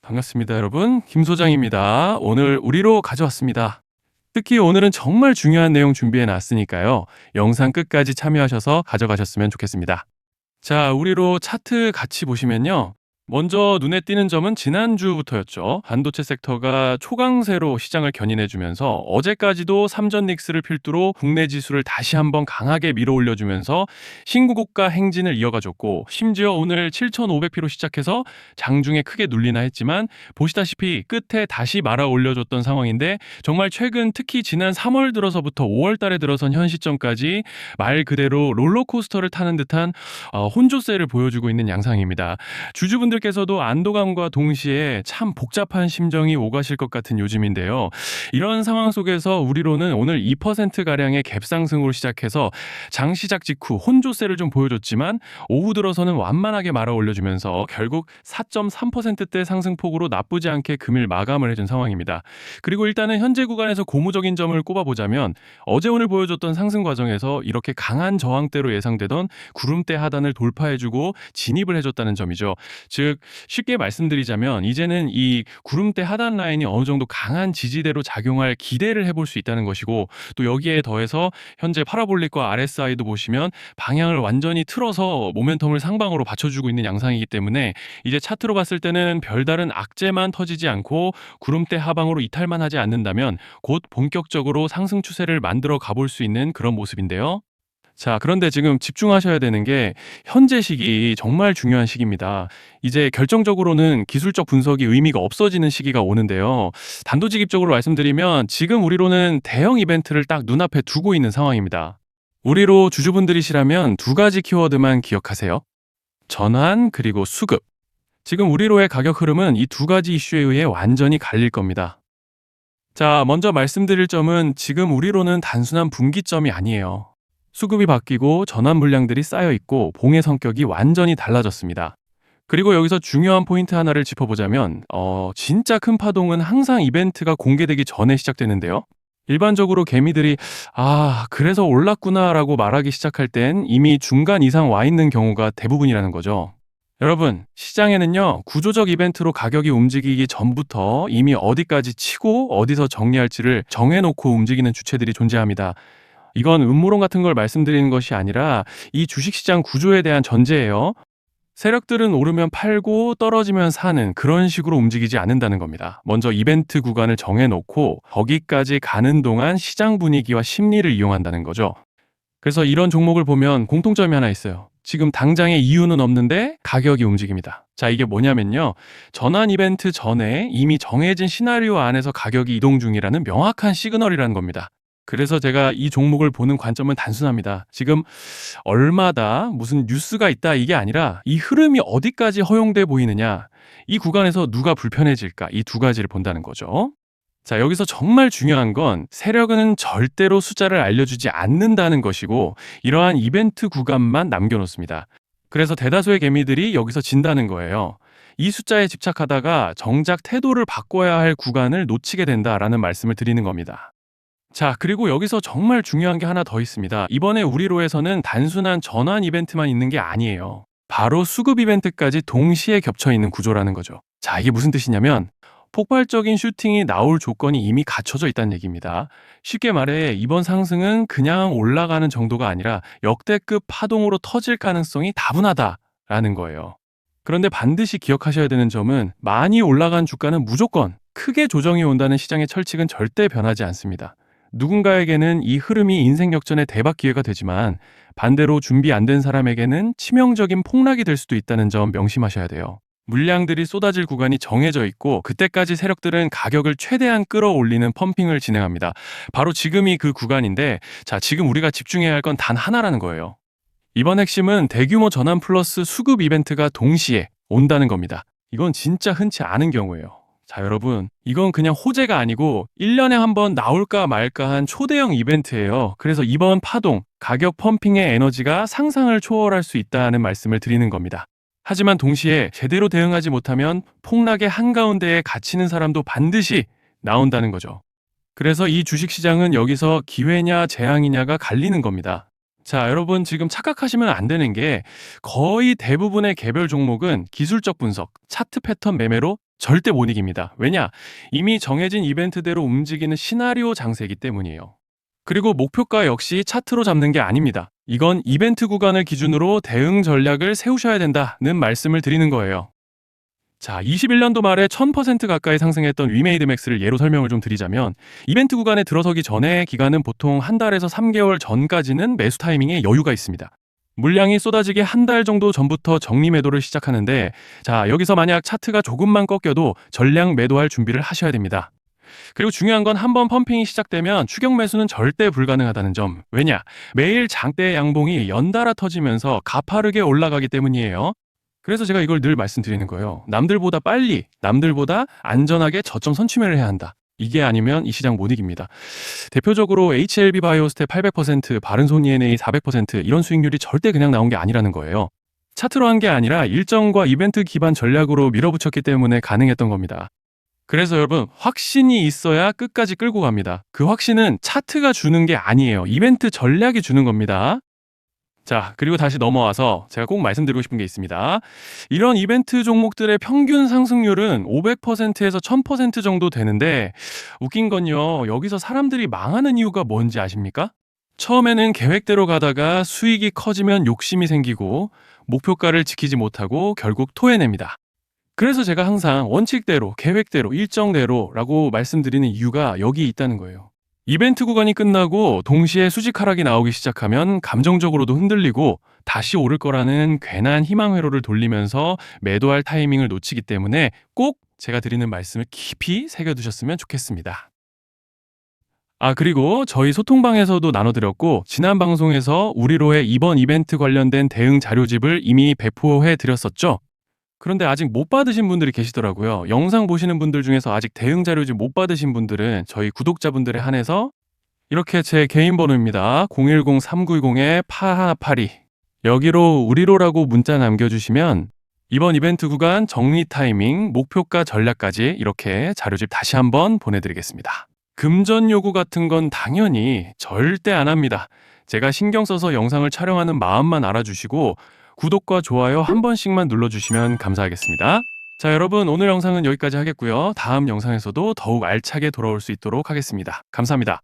반갑습니다, 여러분. 김 소장입니다. 오늘 우리로 가져왔습니다. 특히 오늘은 정말 중요한 내용 준비해 놨으니까요. 영상 끝까지 참여하셔서 가져가셨으면 좋겠습니다. 자, 우리로 차트 같이 보시면요. 먼저 눈에 띄는 점은 지난주부터였죠. 반도체 섹터가 초강세로 시장을 견인해주면서 어제까지도 삼전 닉스를 필두로 국내 지수를 다시 한번 강하게 밀어 올려주면서 신고가 행진을 이어가줬고, 심지어 오늘 7,500피로 시작해서 장중에 크게 눌리나 했지만 보시다시피 끝에 다시 말아 올려줬던 상황인데, 정말 최근 특히 지난 3월 들어서부터 5월 달에 들어선 현 시점까지 말 그대로 롤러코스터를 타는 듯한 혼조세를 보여주고 있는 양상입니다. 주주분들께서도 안도감과 동시에 참 복잡한 심정이 오가실 것 같은 요즘인데요. 이런 상황 속에서 우리로는 오늘 2%가량의 갭상승으로 시작해서 장 시작 직후 혼조세를 좀 보여줬지만 오후 들어서는 완만하게 말아 올려주면서 결국 4.3%대 상승폭으로 나쁘지 않게 금일 마감을 해준 상황입니다. 그리고 일단은 현재 구간에서 고무적인 점을 꼽아보자면 어제 오늘 보여줬던 상승 과정에서 이렇게 강한 저항대로 예상되던 구름대 하단을 돌파해주고 진입을 해줬다는 점이죠. 즉 쉽게 말씀드리자면 이제는 이 구름대 하단 라인이 어느 정도 강한 지지대로 작용할 기대를 해볼 수 있다는 것이고, 또 여기에 더해서 현재 파라볼릭과 RSI도 보시면 방향을 완전히 틀어서 모멘텀을 상방으로 받쳐주고 있는 양상이기 때문에 이제 차트로 봤을 때는 별다른 악재만 터지지 않고 구름대 하방으로 이탈만 하지 않는다면 곧 본격적으로 상승 추세를 만들어 가볼 수 있는 그런 모습인데요. 자, 그런데 지금 집중하셔야 되는 게 현재 시기 정말 중요한 시기입니다. 이제 결정적으로는 기술적 분석이 의미가 없어지는 시기가 오는데요. 단도직입적으로 말씀드리면 지금 우리로는 대형 이벤트를 딱 눈앞에 두고 있는 상황입니다. 우리로 주주분들이시라면 두 가지 키워드만 기억하세요. 전환 그리고 수급. 지금 우리로의 가격 흐름은 이 두 가지 이슈에 의해 완전히 갈릴 겁니다. 자, 먼저 말씀드릴 점은 지금 우리로는 단순한 분기점이 아니에요. 수급이 바뀌고 전환 물량들이 쌓여 있고 봉의 성격이 완전히 달라졌습니다. 그리고 여기서 중요한 포인트 하나를 짚어보자면 진짜 큰 파동은 항상 이벤트가 공개되기 전에 시작되는데요. 일반적으로 개미들이 그래서 올랐구나라고 말하기 시작할 땐 이미 중간 이상 와 있는 경우가 대부분이라는 거죠. 여러분, 시장에는요, 구조적 이벤트로 가격이 움직이기 전부터 이미 어디까지 치고 어디서 정리할지를 정해놓고 움직이는 주체들이 존재합니다. 이건 음모론 같은 걸 말씀드리는 것이 아니라 이 주식시장 구조에 대한 전제예요. 세력들은 오르면 팔고 떨어지면 사는 그런 식으로 움직이지 않는다는 겁니다. 먼저 이벤트 구간을 정해놓고 거기까지 가는 동안 시장 분위기와 심리를 이용한다는 거죠. 그래서 이런 종목을 보면 공통점이 하나 있어요. 지금 당장에 이유는 없는데 가격이 움직입니다. 자, 이게 뭐냐면요. 전환 이벤트 전에 이미 정해진 시나리오 안에서 가격이 이동 중이라는 명확한 시그널이라는 겁니다. 그래서 제가 이 종목을 보는 관점은 단순합니다. 지금 얼마다 무슨 뉴스가 있다 이게 아니라 이 흐름이 어디까지 허용돼 보이느냐, 이 구간에서 누가 불편해질까, 이 두 가지를 본다는 거죠. 자, 여기서 정말 중요한 건 세력은 절대로 숫자를 알려주지 않는다는 것이고 이러한 이벤트 구간만 남겨놓습니다. 그래서 대다수의 개미들이 여기서 진다는 거예요. 이 숫자에 집착하다가 정작 태도를 바꿔야 할 구간을 놓치게 된다라는 말씀을 드리는 겁니다. 자, 그리고 여기서 정말 중요한 게 하나 더 있습니다. 이번에 우리로에서는 단순한 전환 이벤트만 있는 게 아니에요. 바로 수급 이벤트까지 동시에 겹쳐 있는 구조라는 거죠. 자, 이게 무슨 뜻이냐면 폭발적인 슈팅이 나올 조건이 이미 갖춰져 있다는 얘기입니다. 쉽게 말해 이번 상승은 그냥 올라가는 정도가 아니라 역대급 파동으로 터질 가능성이 다분하다라는 거예요. 그런데 반드시 기억하셔야 되는 점은 많이 올라간 주가는 무조건 크게 조정이 온다는 시장의 철칙은 절대 변하지 않습니다. 누군가에게는 이 흐름이 인생 역전의 대박 기회가 되지만 반대로 준비 안 된 사람에게는 치명적인 폭락이 될 수도 있다는 점 명심하셔야 돼요. 물량들이 쏟아질 구간이 정해져 있고 그때까지 세력들은 가격을 최대한 끌어올리는 펌핑을 진행합니다. 바로 지금이 그 구간인데, 자, 지금 우리가 집중해야 할 건 단 하나라는 거예요. 이번 핵심은 대규모 전환 플러스 수급 이벤트가 동시에 온다는 겁니다. 이건 진짜 흔치 않은 경우예요. 자, 여러분, 이건 그냥 호재가 아니고 1년에 한 번 나올까 말까 한 초대형 이벤트예요. 그래서 이번 파동, 가격 펌핑의 에너지가 상상을 초월할 수 있다는 말씀을 드리는 겁니다. 하지만 동시에 제대로 대응하지 못하면 폭락의 한가운데에 갇히는 사람도 반드시 나온다는 거죠. 그래서 이 주식시장은 여기서 기회냐 재앙이냐가 갈리는 겁니다. 자, 여러분, 지금 착각하시면 안 되는 게 거의 대부분의 개별 종목은 기술적 분석, 차트 패턴 매매로 절대 못 이깁니다. 왜냐? 이미 정해진 이벤트대로 움직이는 시나리오 장세이기 때문이에요. 그리고 목표가 역시 차트로 잡는 게 아닙니다. 이건 이벤트 구간을 기준으로 대응 전략을 세우셔야 된다는 말씀을 드리는 거예요. 자, 21년도 말에 1000% 가까이 상승했던 위메이드 맥스를 예로 설명을 좀 드리자면 이벤트 구간에 들어서기 전에 기간은 보통 한 달에서 3개월 전까지는 매수 타이밍에 여유가 있습니다. 물량이 쏟아지기 한 달 정도 전부터 정리 매도를 시작하는데 자, 여기서 만약 차트가 조금만 꺾여도 전량 매도할 준비를 하셔야 됩니다. 그리고 중요한 건 한번 펌핑이 시작되면 추격 매수는 절대 불가능하다는 점. 왜냐? 매일 장대 양봉이 연달아 터지면서 가파르게 올라가기 때문이에요. 그래서 제가 이걸 늘 말씀드리는 거예요. 남들보다 빨리, 남들보다 안전하게 저점 선취매를 해야 한다. 이게 아니면 이 시장 못 이깁니다. 대표적으로 HLB 바이오스텝 800%, 바른손 ENA 400% 이런 수익률이 절대 그냥 나온 게 아니라는 거예요. 차트로 한 게 아니라 일정과 이벤트 기반 전략으로 밀어붙였기 때문에 가능했던 겁니다. 그래서 여러분, 확신이 있어야 끝까지 끌고 갑니다. 그 확신은 차트가 주는 게 아니에요. 이벤트 전략이 주는 겁니다. 자, 그리고 다시 넘어와서 제가 꼭 말씀드리고 싶은 게 있습니다. 이런 이벤트 종목들의 평균 상승률은 500%에서 1000% 정도 되는데 웃긴 건요. 여기서 사람들이 망하는 이유가 뭔지 아십니까? 처음에는 계획대로 가다가 수익이 커지면 욕심이 생기고 목표가를 지키지 못하고 결국 토해냅니다. 그래서 제가 항상 원칙대로, 계획대로, 일정대로라고 말씀드리는 이유가 여기 있다는 거예요. 이벤트 구간이 끝나고 동시에 수직 하락이 나오기 시작하면 감정적으로도 흔들리고 다시 오를 거라는 괜한 희망 회로를 돌리면서 매도할 타이밍을 놓치기 때문에 꼭 제가 드리는 말씀을 깊이 새겨두셨으면 좋겠습니다. 아, 그리고 저희 소통방에서도 나눠드렸고 지난 방송에서 우리로의 이번 이벤트 관련된 대응 자료집을 이미 배포해 드렸었죠. 그런데 아직 못 받으신 분들이 계시더라고요. 영상 보시는 분들 중에서 아직 대응 자료집 못 받으신 분들은 저희 구독자분들에 한해서 이렇게 제 개인 번호입니다. 010-3910-8182 여기로 우리로라고 문자 남겨주시면 이번 이벤트 구간 정리 타이밍, 목표가 전략까지 이렇게 자료집 다시 한번 보내드리겠습니다. 금전 요구 같은 건 당연히 절대 안 합니다. 제가 신경 써서 영상을 촬영하는 마음만 알아주시고 구독과 좋아요 한 번씩만 눌러주시면 감사하겠습니다. 자, 여러분 오늘 영상은 여기까지 하겠고요. 다음 영상에서도 더욱 알차게 돌아올 수 있도록 하겠습니다. 감사합니다.